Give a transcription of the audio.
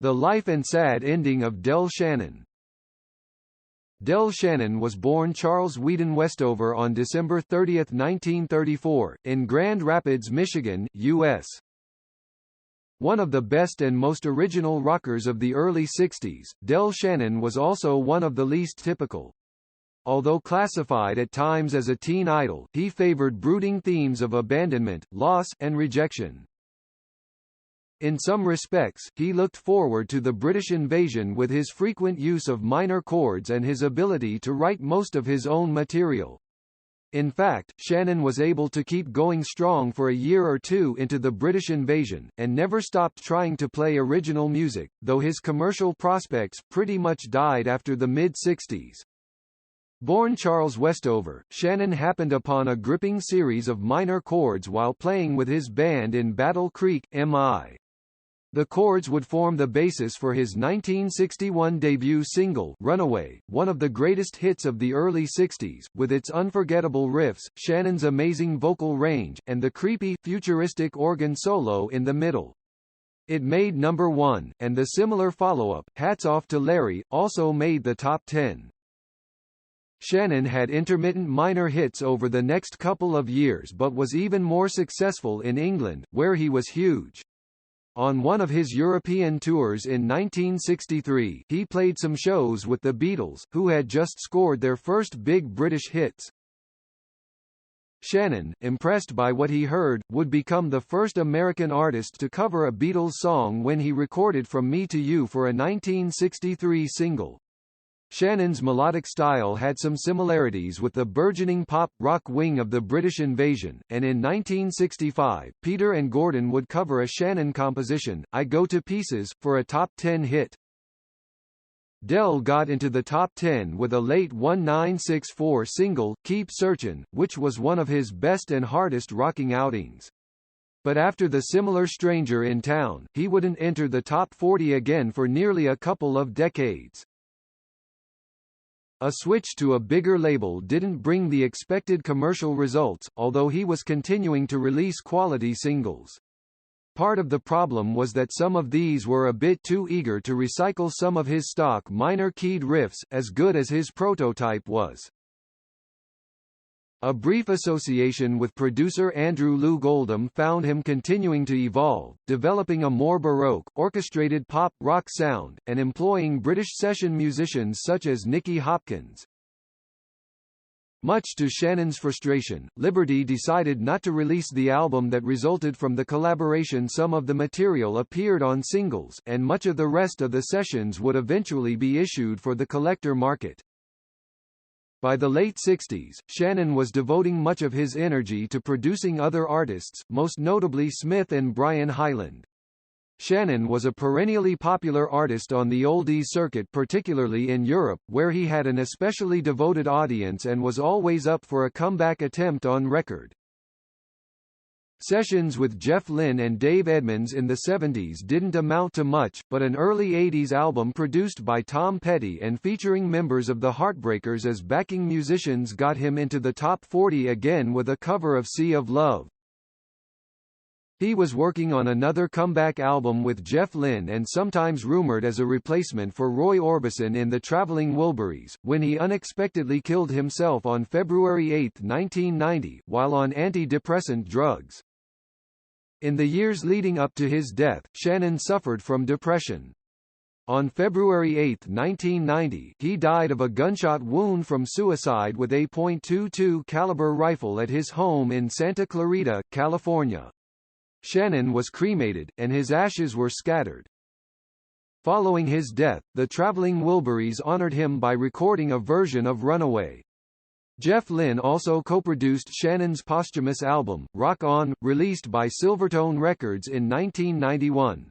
The life and sad ending of Del Shannon. Del Shannon was born Charles Weedon Westover on December 30, 1934, in Grand Rapids, Michigan, U.S. One of the best and most original rockers of the early 60s, Del Shannon was also one of the least typical. Although classified at times as a teen idol, he favored brooding themes of abandonment, loss, and rejection. In some respects, he looked forward to the British invasion with his frequent use of minor chords and his ability to write most of his own material. In fact, Shannon was able to keep going strong for a year or two into the British invasion, and never stopped trying to play original music, though his commercial prospects pretty much died after the mid-60s. Born Charles Westover, Shannon happened upon a gripping series of minor chords while playing with his band in Battle Creek, MI. The chords would form the basis for his 1961 debut single, Runaway, one of the greatest hits of the early 60s, with its unforgettable riffs, Shannon's amazing vocal range, and the creepy, futuristic organ solo in the middle. It made number 1, and the similar follow-up, Hats Off to Larry, also made the top 10. Shannon had intermittent minor hits over the next couple of years but was even more successful in England, where he was huge. On one of his European tours in 1963, he played some shows with the Beatles, who had just scored their first big British hits. Shannon, impressed by what he heard, would become the first American artist to cover a Beatles song when he recorded From Me to You for a 1963 single. Shannon's melodic style had some similarities with the burgeoning pop-rock wing of the British invasion, and in 1965, Peter and Gordon would cover a Shannon composition, I Go to Pieces, for a top 10 hit. Del got into the top 10 with a late 1964 single, Keep Searchin', which was one of his best and hardest rocking outings. But after the similar Stranger in Town, he wouldn't enter the top 40 again for nearly a couple of decades. A switch to a bigger label didn't bring the expected commercial results, although he was continuing to release quality singles. Part of the problem was that some of these were a bit too eager to recycle some of his stock minor keyed riffs, as good as his prototype was. A brief association with producer Andrew Loog Oldham found him continuing to evolve, developing a more baroque, orchestrated pop-rock sound, and employing British session musicians such as Nicky Hopkins. Much to Shannon's frustration, Liberty decided not to release the album that resulted from the collaboration. Some of the material appeared on singles, and much of the rest of the sessions would eventually be issued for the collector market. By the late 60s, Shannon was devoting much of his energy to producing other artists, most notably Smith and Brian Hyland. Shannon was a perennially popular artist on the oldies circuit, particularly in Europe, where he had an especially devoted audience and was always up for a comeback attempt on record. Sessions with Jeff Lynne and Dave Edmunds in the 70s didn't amount to much, but an early 80s album produced by Tom Petty and featuring members of the Heartbreakers as backing musicians got him into the top 40 again with a cover of Sea of Love. He was working on another comeback album with Jeff Lynne and sometimes rumored as a replacement for Roy Orbison in the Traveling Wilburys, when he unexpectedly killed himself on February 8, 1990, while on antidepressant drugs. In the years leading up to his death, Shannon suffered from depression. On February 8, 1990, he died of a gunshot wound from suicide with a .22 caliber rifle at his home in Santa Clarita, California. Shannon was cremated, and his ashes were scattered. Following his death, the Traveling Wilburys honored him by recording a version of Runaway. Jeff Lynne also co-produced Shannon's posthumous album, Rock On, released by Silvertone Records in 1991.